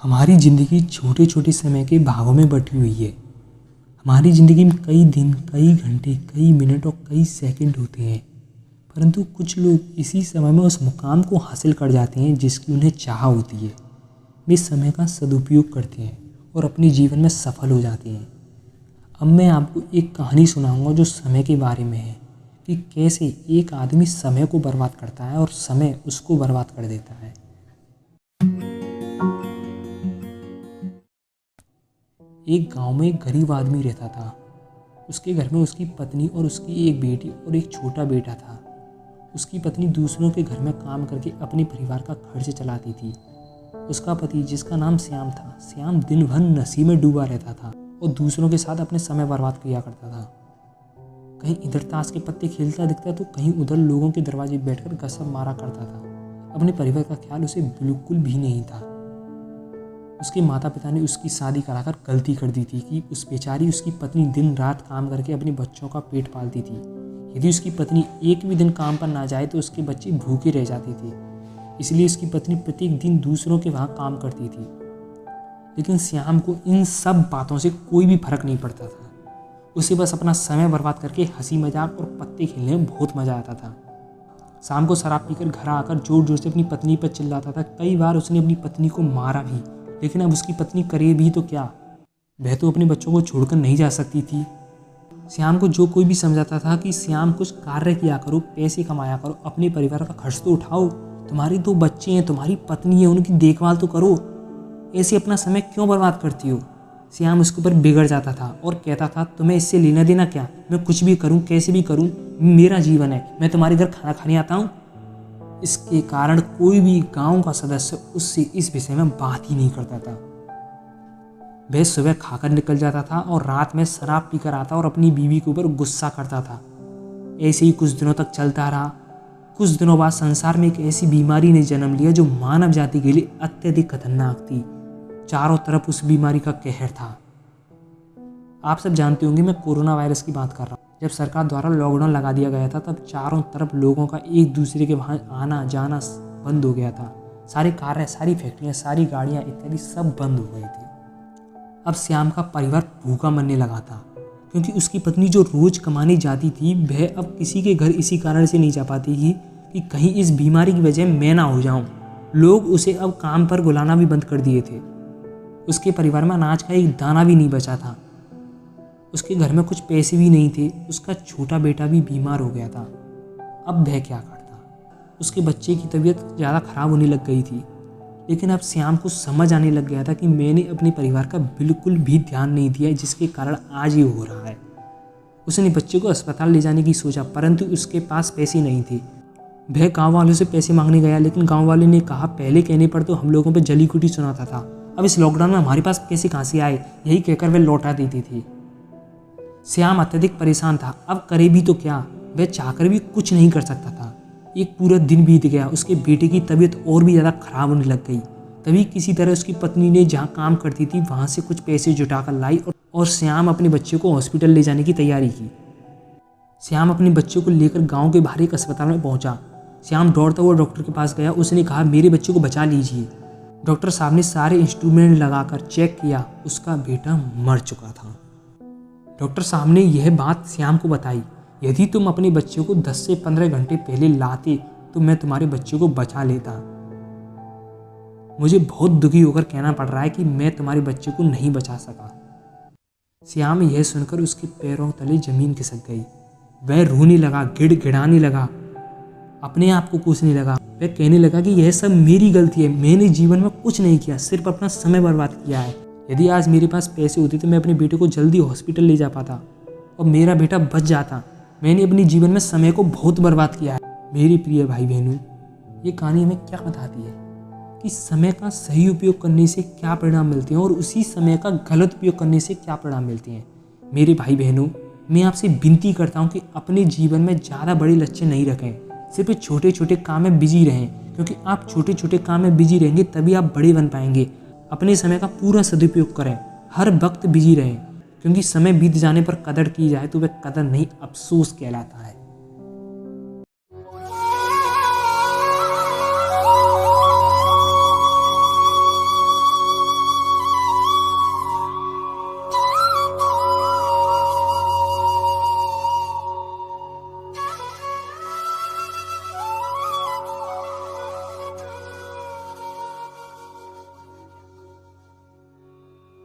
हमारी ज़िंदगी छोटे छोटे समय के भागों में बटी हुई है। हमारी ज़िंदगी में कई दिन, कई घंटे, कई मिनट और कई सेकंड होते हैं, परंतु कुछ लोग इसी समय में उस मुकाम को हासिल कर जाते हैं जिसकी उन्हें चाह होती है। वे समय का सदुपयोग करते हैं और अपने जीवन में सफल हो जाते हैं। अब मैं आपको एक कहानी सुनाऊंगा जो समय के बारे में है कि कैसे एक आदमी समय को बर्बाद करता है और समय उसको बर्बाद कर देता है। एक गांव में एक गरीब आदमी रहता था। उसके घर में उसकी पत्नी और उसकी एक बेटी और एक छोटा बेटा था। उसकी पत्नी दूसरों के घर में काम करके अपने परिवार का खर्च चलाती थी। उसका पति, जिसका नाम श्याम था, श्याम दिन भर नशे में डूबा रहता था और दूसरों के साथ अपने समय बर्बाद किया करता था। कहीं इधर ताश के पत्ते खेलता दिखता तो कहीं उधर लोगों के दरवाजे बैठकर गसब मारा करता था। अपने परिवार का ख्याल उसे बिल्कुल भी नहीं था। उसके माता पिता ने उसकी शादी कराकर गलती कर दी थी कि उस बेचारी उसकी पत्नी दिन रात काम करके अपने बच्चों का पेट पालती थी। यदि उसकी पत्नी एक भी दिन काम पर ना जाए तो उसके बच्चे भूखे रह जाते थे। इसलिए उसकी पत्नी प्रत्येक दिन दूसरों के वहाँ काम करती थी। लेकिन श्याम को इन सब बातों से कोई भी फर्क नहीं पड़ता था। उसे बस अपना समय बर्बाद करके हंसी मजाक और पत्ते खेलने में बहुत मजा आता था। शाम को शराब पीकर घर आकर जोर जोर से अपनी पत्नी पर चिल्लाता था। कई बार उसने अपनी पत्नी को मारा भी, लेकिन अब उसकी पत्नी करे भी तो क्या, वह तो अपने बच्चों को छोड़कर नहीं जा सकती थी। श्याम को जो कोई भी समझाता था कि श्याम कुछ कार्य किया करो, पैसे कमाया करो, अपने परिवार का खर्च तो उठाओ, तुम्हारी 2 बच्चे हैं, तुम्हारी पत्नी है, उनकी देखभाल तो करो, ऐसे अपना समय क्यों बर्बाद करती हो। श्याम उसके ऊपर बिगड़ जाता था और कहता था, तुम्हें इससे लेना देना क्या, मैं कुछ भी करूं, कैसे भी करूं, मेरा जीवन है, मैं तुम्हारे घर खाना खाने आता हूं। इसके कारण कोई भी गांव का सदस्य उससे इस विषय में बात ही नहीं करता था। वह सुबह खाकर निकल जाता था और रात में शराब पीकर आता और अपनी बीवी के ऊपर गुस्सा करता था। ऐसे ही कुछ दिनों तक चलता रहा। कुछ दिनों बाद संसार में एक ऐसी बीमारी ने जन्म लिया जो मानव जाति के लिए अत्यधिक खतरनाक थी। चारों तरफ उस बीमारी का कहर था। आप सब जानते होंगे मैं कोरोना वायरस की बात कर रहा हूँ। जब सरकार द्वारा लॉकडाउन लगा दिया गया था तब चारों तरफ लोगों का एक दूसरे के वहाँ आना जाना बंद हो गया था। सारे कार्य, सारी फैक्ट्रियाँ, सारी गाड़ियाँ इत्यादि सब बंद हो गए थे। अब श्याम का परिवार भूखा मरने लगा था क्योंकि उसकी पत्नी जो रोज कमाने जाती थी वह अब किसी के घर इसी कारण से नहीं जा पाती थी कि कहीं इस बीमारी की वजह मैं ना हो जाऊं। लोग उसे अब काम पर बुलाना भी बंद कर दिए थे। उसके परिवार में अनाज का एक दाना भी नहीं बचा था। उसके घर में कुछ पैसे भी नहीं थे। उसका छोटा बेटा भी बीमार हो गया था। अब वह क्या करता। उसके बच्चे की तबीयत ज़्यादा खराब होने लग गई थी। लेकिन अब श्याम को समझ आने लग गया था कि मैंने अपने परिवार का बिल्कुल भी ध्यान नहीं दिया, जिसके कारण आज ये हो रहा है। उसने बच्चे को अस्पताल ले जाने की सोचा, परंतु उसके पास पैसे नहीं थे। वह गांव वालों से पैसे मांगने गया, लेकिन गांव वाले ने कहा पहले कहने पर तो हम लोगों पर जली कुटी सुनाता था, अब इस लॉकडाउन में हमारे पास पैसे कहाँ से आए, यही कहकर वह लौटा देती थी। श्याम अत्यधिक परेशान था। अब करे भी तो क्या, वह चाहकर भी कुछ नहीं कर सकता था। एक पूरा दिन बीत गया। उसके बेटे की तबीयत और भी ज़्यादा खराब होने लग गई। तभी किसी तरह उसकी पत्नी ने जहाँ काम करती थी वहाँ से कुछ पैसे जुटाकर लाई और श्याम अपने बच्चे को हॉस्पिटल ले जाने की तैयारी की। श्याम अपने बच्चे को लेकर गांव के बाहर एक अस्पताल में पहुंचा। श्याम दौड़ता हुआ डॉक्टर के पास गया। उसने कहा, मेरे बच्चे को बचा लीजिए। डॉक्टर साहब ने सारे इंस्ट्रूमेंट लगाकर चेक किया। उसका बेटा मर चुका था। डॉक्टर साहब ने यह बात श्याम को बताई। यदि तुम अपने बच्चे को 10 से 15 घंटे पहले लाते तो मैं तुम्हारे बच्चे को बचा लेता। मुझे बहुत दुखी होकर कहना पड़ रहा है कि मैं तुम्हारे बच्चे को नहीं बचा सका। श्याम यह सुनकर उसके पैरों तले जमीन खिसक गई। वह रोने लगा, गिड़गिड़ाने लगा, अपने आप को कोसने लगा। वह कहने लगा कि यह सब मेरी गलती है, मैंने जीवन में कुछ नहीं किया, सिर्फ अपना समय बर्बाद किया है। यदि आज मेरे पास पैसे होते तो मैं अपने बेटे को जल्दी हॉस्पिटल ले जा पाता और मेरा बेटा बच जाता। मैंने अपने जीवन में समय को बहुत बर्बाद किया है। मेरे प्रिय भाई बहनों, ये कहानी हमें क्या बताती है कि समय का सही उपयोग करने से क्या परिणाम मिलते हैं और उसी समय का गलत उपयोग करने से क्या परिणाम मिलते हैं। मेरे भाई बहनों, मैं आपसे विनती करता हूँ कि अपने जीवन में ज़्यादा बड़े लक्ष्य नहीं रखें, सिर्फ छोटे छोटे काम में बिजी रहें, क्योंकि आप छोटे छोटे काम में बिजी रहेंगे तभी आप बड़े बन पाएंगे। अपने समय का पूरा सदुपयोग करें, हर वक्त बिजी रहें, क्योंकि समय बीत जाने पर कदर की जाए तो वह कदर नहीं, अफसोस कहलाता है।